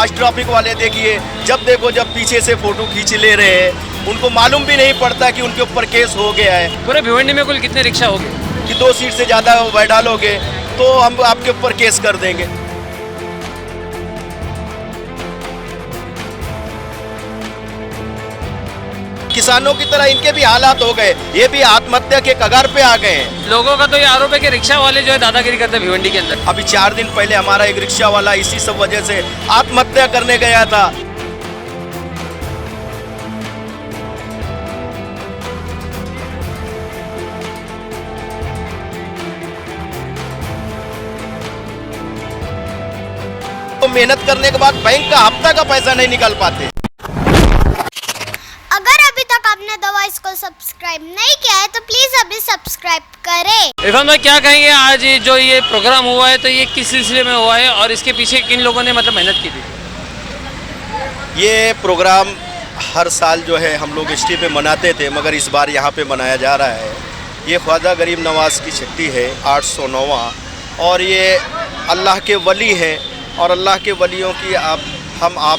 आज ट्रैफिक वाले देखिए, जब देखो जब पीछे से फोटो खींच ले रहे हैं, उनको मालूम भी नहीं पड़ता कि उनके ऊपर केस हो गया है। पूरे भिवंडी में कुल कितने रिक्शा हो गए कि 2 सीट से ज़्यादा बैठा लोगे तो हम आपके ऊपर केस कर देंगे। किसानों की तरह इनके भी हालात हो गए, ये भी आत्महत्या के कगार पे आ गए हैं। लोगों का तो ये आरोप है कि रिक्शा वाले जो है दादागिरी करते हैं भिवंडी के अंदर। अभी 4 दिन पहले हमारा एक रिक्शा वाला इसी सब वजह से आत्महत्या करने गया था। तो मेहनत करने के बाद बैंक का हफ्ता का पैसा नहीं निकाल पाते। अगर अभी तक आपने दवाइस को सब्सक्राइब नहीं किया है तो प्लीज अभी सब्सक्राइब करें। इरफान भाई क्या कहेंगे, आज जो ये प्रोग्राम हुआ है तो ये किस सिलसिले में हुआ है और इसके पीछे किन लोगों ने मतलब मेहनत की थी? ये प्रोग्राम हर साल जो है हम लोग एसटी पे मनाते थे, मगर इस बार यहाँ पे मनाया जा रहा है। ये ख्वाजा गरीब नवाज की छुट्टी है 809वां, और ये अल्लाह के वली हैं और अल्लाह के वलियों की आप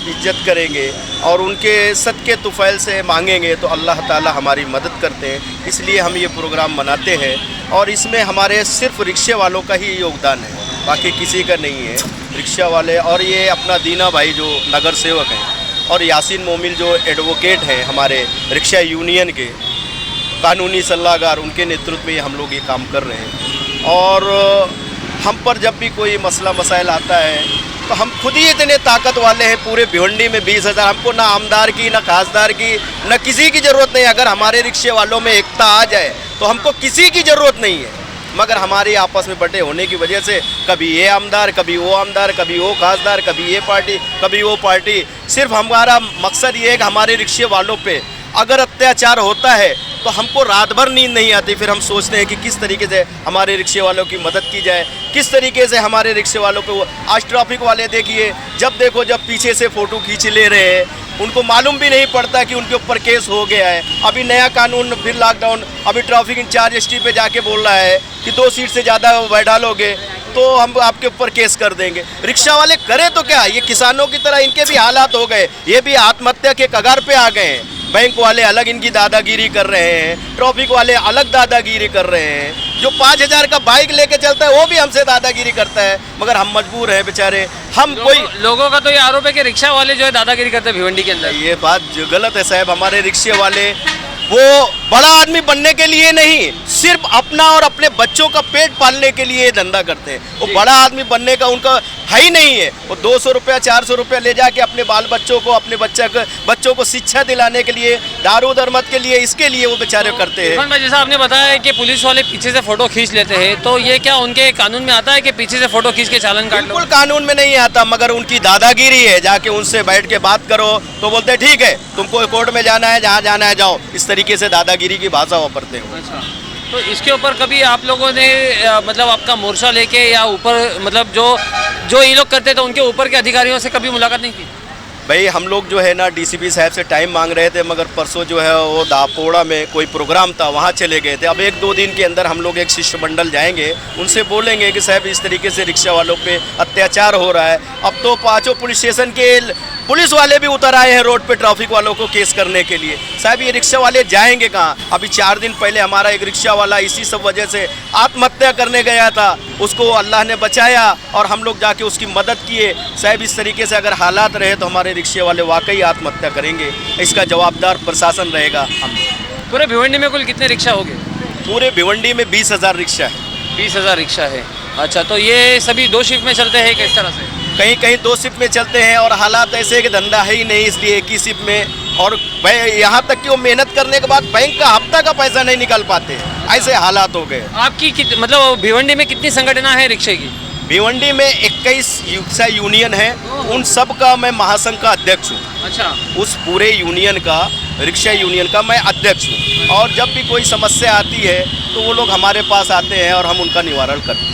इज्जत करेंगे और उनके सदके तुफ़ैल से मांगेंगे तो अल्लाह ताला हमारी मदद करते हैं। इसलिए हम ये प्रोग्राम मनाते हैं और इसमें हमारे सिर्फ रिक्शे वालों का ही योगदान है, बाकी किसी का नहीं है। रिक्शा वाले और ये अपना दीना भाई जो नगर सेवक हैं और यासीन मोमिल जो एडवोकेट हैं हमारे रिक्शा यूनियन के कानूनी सलाहकार, उनके नेतृत्व में हम लोग ये काम कर रहे हैं। और हम पर जब भी कोई मसला मसाइल आता है तो हम खुद ही इतने ताकत वाले हैं। पूरे भिवंडी में 20,000, हमको ना आमदार की ना खासदार की ना किसी की ज़रूरत नहीं। अगर हमारे रिक्शे वालों में एकता आ जाए तो हमको किसी की ज़रूरत नहीं है, मगर हमारे आपस में बटे होने की वजह से कभी ये आमदार, कभी वो आमदार, कभी वो खासदार, कभी ये पार्टी, कभी वो पार्टी। सिर्फ हमारा मकसद ये है कि हमारे रिक्शे वालों पे अगर अत्याचार होता है तो हमको रात भर नींद नहीं आती। फिर हम सोचते हैं कि किस तरीके से हमारे रिक्शे वालों की मदद की जाए, किस तरीके से हमारे रिक्शे वालों पे आज ट्रैफिक वाले देखिए, जब देखो जब पीछे से फ़ोटो खींच ले रहे हैं, उनको मालूम भी नहीं पड़ता कि उनके ऊपर केस हो गया है। अभी नया कानून, फिर लॉकडाउन, अभी ट्रैफिक इंचार्ज एसटी पे जाके बोल रहा है कि 2 सीट से ज़्यादा बैठा लोगे तो हम आपके ऊपर केस कर देंगे। रिक्शा वाले करें तो क्या, ये किसानों की तरह इनके भी हालात हो गए, ये भी आत्महत्या के कगार पे आ गए हैं। बैंक वाले अलग इनकी दादागिरी कर रहे हैं, ट्रैफिक वाले अलग दादागिरी कर रहे हैं। जो 5,000 का बाइक लेके चलता है वो भी हमसे दादागिरी करता है, मगर हम मजबूर हैं बेचारे। हम लोगों का तो ये आरोप है कि रिक्शा वाले जो है दादागिरी करते हैं भिवंडी के अंदर। ये बात जो गलत है साहब। हमारे रिक्शे वाले वो बड़ा आदमी बनने के लिए नहीं, सिर्फ अपना और अपने बच्चों का पेट पालने के लिए धंधा करते हैं। वो बड़ा आदमी बनने का उनका है ही नहीं है। वो 200 रुपया 400 रुपया ले जाके अपने बाल बच्चों को, अपने बच्चों को शिक्षा दिलाने के लिए, दारू दरमद के लिए, इसके लिए वो बेचारे करते हैं। जैसा आपने बताया कि पुलिस वाले पीछे से फोटो खींच लेते हैं, तो ये क्या उनके कानून में आता है कि पीछे से फोटो खींच के चालान काट लो? बिल्कुल कानून में नहीं आता, मगर उनकी दादागिरी है। जाके उनसे बैठ के बात करो तो बोलते हैं ठीक है, तुमको कोर्ट में जाना है, जहाँ जाना है जाओ। इस तरीके से दादागिरी की भाषा वापरते हैं। अच्छा, तो इसके ऊपर कभी आप लोगों ने मतलब आपका मोर्चा लेके या ऊपर मतलब जो ये लोग करते थे उनके ऊपर के अधिकारियों से कभी मुलाकात नहीं की? भाई हम लोग जो है ना डीसीपी साहब से टाइम मांग रहे थे, मगर परसों जो है वो दापोड़ा में कोई प्रोग्राम था, वहाँ चले गए थे। अब 1-2 दिन के अंदर हम लोग एक शिष्टमंडल जाएंगे, उनसे बोलेंगे कि साहब इस तरीके से रिक्शा वालों पे अत्याचार हो रहा है। अब तो 5 पुलिस स्टेशन के पुलिस वाले भी उतर आए हैं रोड पे ट्रैफिक वालों को केस करने के लिए। साहब ये रिक्शा वाले जाएंगे कहाँ? अभी 4 दिन पहले हमारा एक रिक्शा वाला इसी सब वजह से आत्महत्या करने गया था, उसको अल्लाह ने बचाया और हम लोग जाके उसकी मदद किए। साहब इस तरीके से अगर हालात रहे तो हमारे रिक्शे वाले वाकई आत्महत्या करेंगे, इसका जवाबदार प्रशासन रहेगा। हम पूरे भिवंडी में कुल कितने रिक्शा हो गए? पूरे भिवंडी में 20,000 रिक्शा है। 20,000 रिक्शा है। अच्छा, तो ये सभी 2 शिफ्ट में चलते हैं किस तरह से? कहीं कहीं 2 शिफ्ट में चलते हैं और हालात ऐसे कि धंधा है ही नहीं, इसलिए एक ही शिफ्ट में। और यहाँ तक कि वो मेहनत करने के बाद बैंक का हफ्ता का पैसा नहीं निकाल पाते, ऐसे हालात हो गए। आपकी मतलब भिवंडी में कितनी संगठना है रिक्शे की? भिवंडी में 21 रिक्शा यूनियन है, उन सब का मैं महासंघ का अध्यक्ष हूँ। अच्छा, उस पूरे यूनियन का, रिक्शा यूनियन का मैं अध्यक्ष हूँ। और जब भी कोई समस्या आती है तो वो लोग हमारे पास आते हैं और हम उनका निवारण करते हैं।